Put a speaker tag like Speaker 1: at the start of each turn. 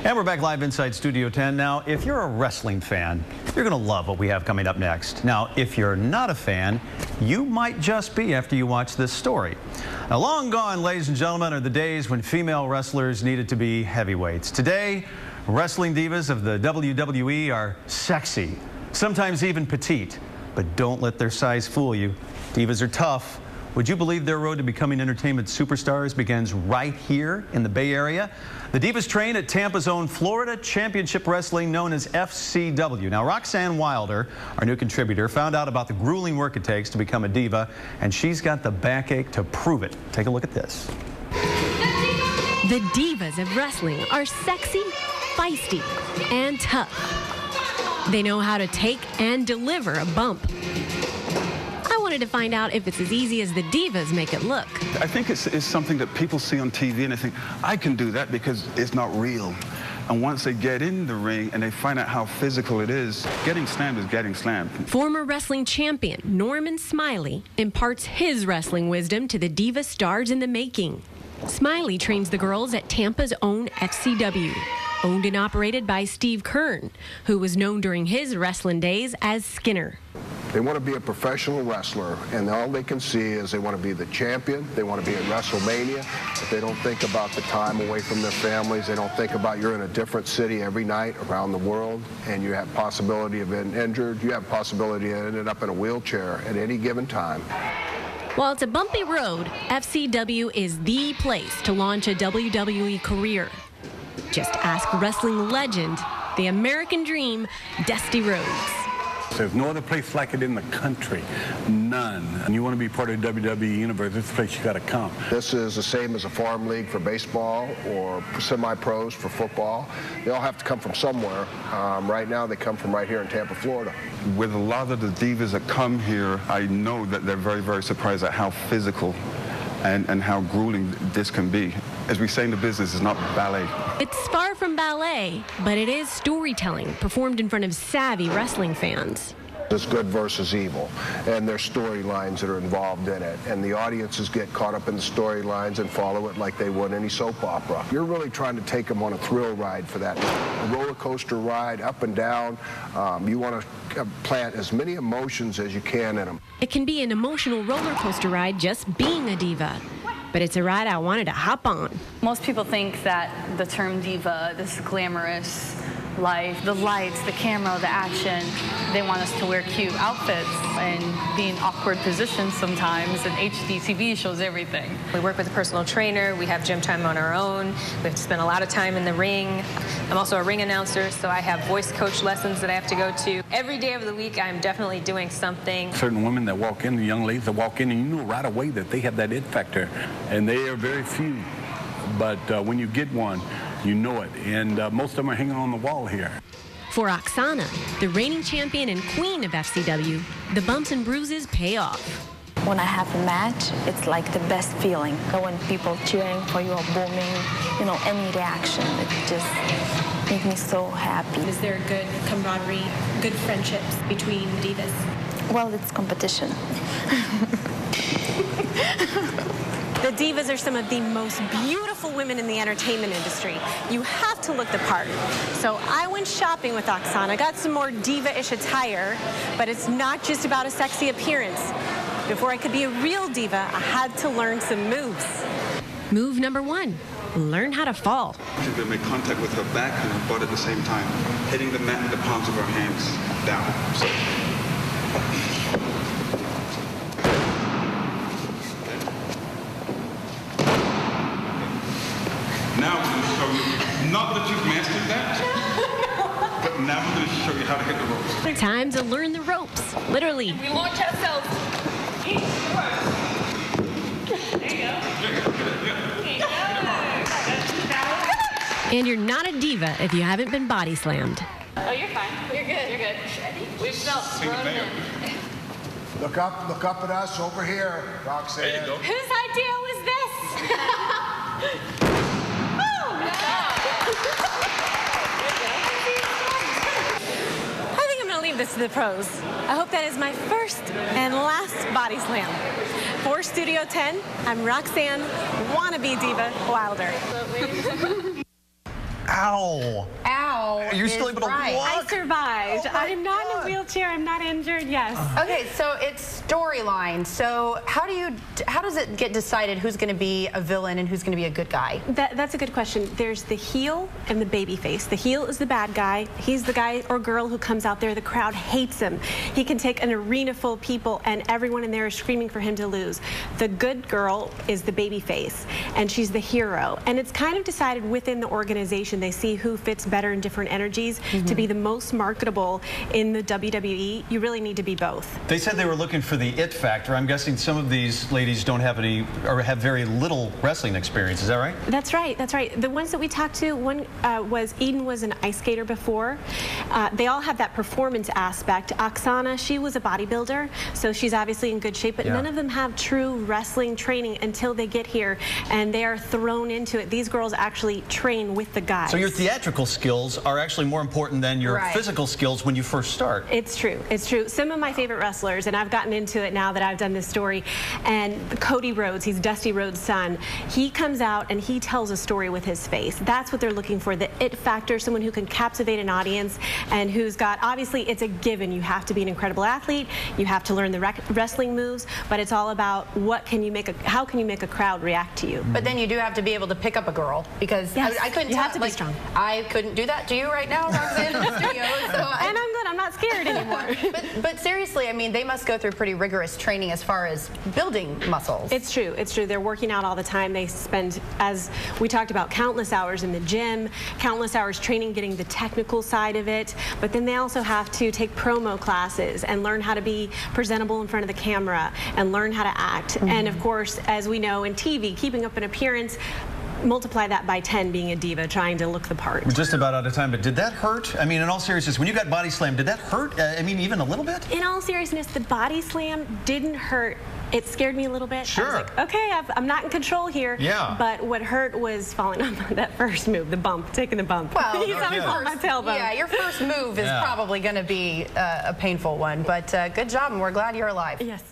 Speaker 1: And we're back live inside Studio 10. Now, if you're a wrestling fan, you're going to love what we have coming up next. Now, if you're not a fan, you might just be after you watch this story. Now, long gone, ladies and gentlemen, are the days when female wrestlers needed to be heavyweights. Today, wrestling divas of the WWE are sexy, sometimes even petite. But don't let their size fool you. Divas are tough. Would you believe their road to becoming entertainment superstars begins right here in the Bay Area? The Divas train at Tampa's own Florida Championship Wrestling, known as FCW. Now, Roxanne Wilder, our new contributor, found out about the grueling work it takes to become a diva, and she's got the backache to prove it. Take a look at this.
Speaker 2: The divas of wrestling are sexy, feisty, and tough. They know how to take and deliver a bump. I wanted to find out if it's as easy as the divas make it look.
Speaker 3: I think it's something that people see on TV and they think, I can do that because it's not real. And once they get in the ring and they find out how physical it is, getting slammed is getting slammed.
Speaker 2: Former wrestling champion Norman Smiley imparts his wrestling wisdom to the diva stars in the making. Smiley trains the girls at Tampa's own FCW, owned and operated by Steve Keirn, who was known during his wrestling days as Skinner.
Speaker 4: They want to be a professional wrestler, and all they can see is they want to be the champion, they want to be at WrestleMania, but they don't think about the time away from their families. They don't think about you're in a different city every night around the world, and you have possibility of being injured. You have possibility of ending up in a wheelchair at any given time.
Speaker 2: While it's a bumpy road, FCW is the place to launch a WWE career. Just ask wrestling legend, the American Dream, Dusty Rhodes.
Speaker 5: There's no other place like it in the country. None. And you want to be part of the WWE universe, this is the place you got to come.
Speaker 4: This is the same as a farm league for baseball or semi-pros for football. They all have to come from somewhere. Right now, they come from right here in Tampa, Florida.
Speaker 3: With a lot of the divas that come here, I know that they're very, very surprised at how physical and how grueling this can be. As we say in the business, it's not ballet.
Speaker 2: It's far from ballet, but it is storytelling performed in front of savvy wrestling fans.
Speaker 4: It's good versus evil, and there's storylines that are involved in it, and the audiences get caught up in the storylines and follow it like they would any soap opera. You're really trying to take them on a thrill ride for that, a roller coaster ride up and down. You want to plant as many emotions as you can in them.
Speaker 2: It can be an emotional roller coaster ride just being a diva, but it's a ride I wanted to hop on.
Speaker 6: Most people think that the term diva, this glamorous life, the lights, the camera, the action, they want us to wear cute outfits and be in awkward positions sometimes, and HGTV shows everything.
Speaker 7: We work with a personal trainer, we have gym time on our own, we have to spend a lot of time in the ring. I'm also a ring announcer, so I have voice coach lessons that I have to go to. Every day of the week, I'm definitely doing something.
Speaker 5: Certain women that walk in, the young ladies that walk in, and you know right away that they have that it factor, and they are very few. But when you get one, you know it, and most of them are hanging on the wall here.
Speaker 2: For Oksana, the reigning champion and queen of FCW, the bumps and bruises pay off.
Speaker 8: When I have a match, it's like the best feeling. When people cheering for you or booming, you know, any reaction, it just makes me so happy.
Speaker 9: Is there good camaraderie, good friendships between divas?
Speaker 8: Well, it's competition.
Speaker 9: The divas are some of the most beautiful women in the entertainment industry. You have to look the part. So I went shopping with Oksana, got some more diva-ish attire, but it's not just about a sexy appearance. Before I could be a real diva, I had to learn some moves.
Speaker 2: Move number 1, learn how to fall.
Speaker 3: She's going to make contact with her back and her butt at the same time, hitting the mat with the palms of her hands down. So. Now we're going to show you, not that you've mastered that, but now we're going to show you how to hit the ropes.
Speaker 2: Time to learn the ropes, literally.
Speaker 6: We launch ourselves.
Speaker 7: There you go.
Speaker 2: And you're not a diva if you haven't been body slammed.
Speaker 6: Oh, you're fine. You're good. You're good. We've felt thrown in.
Speaker 4: Look up at us over here, Roxanne.
Speaker 3: There you go.
Speaker 9: Whose idea was this? I think I'm going to leave this to the pros. I hope that is my first and last body slam. For Studio 10, I'm Roxanne, wannabe diva Wilder.
Speaker 1: Ow.
Speaker 10: Ow.
Speaker 1: You're still able to walk?
Speaker 9: I survived. I'm not in a wheelchair. I'm not injured. Yes.
Speaker 10: Okay, so it's storyline. So how does it get decided who's going to be a villain and who's going to be a good guy?
Speaker 9: That's a good question. There's the heel and the baby face. The heel is the bad guy. He's the guy or girl who comes out there. The crowd hates him. He can take an arena full of people and everyone in there is screaming for him to lose. The good girl is the baby face, and she's the hero. And it's kind of decided within the organization. They see who fits better in different energies. To be the most marketable in the WWE, you really need to be both.
Speaker 1: They said they were looking for the it factor. I'm guessing some of these ladies don't have any, or have very little wrestling experience. Is that right?
Speaker 9: That's right. That's right. The ones that we talked to, one was Eden was an ice skater before. They all have that performance aspect. Oksana, she was a bodybuilder, so she's obviously in good shape, but none of them have true wrestling training until they get here, and they are thrown into it. These girls actually train with the guys.
Speaker 1: So your theatrical skills are actually more important than your physical skills when you first start.
Speaker 9: It's true. It's true. Some of my favorite wrestlers, and I've gotten into it now that I've done this story, and Cody Rhodes, he's Dusty Rhodes' son, he comes out and he tells a story with his face. That's what they're looking for, the it factor, someone who can captivate an audience and who's got, obviously it's a given, you have to be an incredible athlete, you have to learn the wrestling moves, but it's all about how can you make a crowd react to you.
Speaker 10: But then you do have to be able to pick up a girl, because I couldn't
Speaker 9: you
Speaker 10: tell,
Speaker 9: have to be strong.
Speaker 10: I couldn't do that to you right now, Roxanne, in the studio. So
Speaker 9: and I'm good. I'm not scared anymore.
Speaker 10: but seriously, I mean, they must go through pretty rigorous training as far as building muscles.
Speaker 9: It's true. It's true. They're working out all the time. They spend, as we talked about, countless hours in the gym, countless hours training, getting the technical side of it. But then they also have to take promo classes and learn how to be presentable in front of the camera and learn how to act. And of course, as we know in TV, keeping up an appearance, multiply that by 10 being a diva, trying to look the part.
Speaker 1: We're just about out of time, but did that hurt? I mean, in all seriousness, when you got body slammed, did that hurt? I mean, even a little bit?
Speaker 9: In all seriousness, the body slam didn't hurt. It scared me a little bit.
Speaker 1: Sure.
Speaker 9: I was like, okay, I'm not in control here.
Speaker 1: Yeah.
Speaker 9: But what hurt was falling on that first move, the bump, taking the bump.
Speaker 10: Well,
Speaker 9: you saw me fall on my tailbone.
Speaker 10: Yeah, your first move is probably going to be a painful one, but good job, and we're glad you're alive.
Speaker 9: Yes.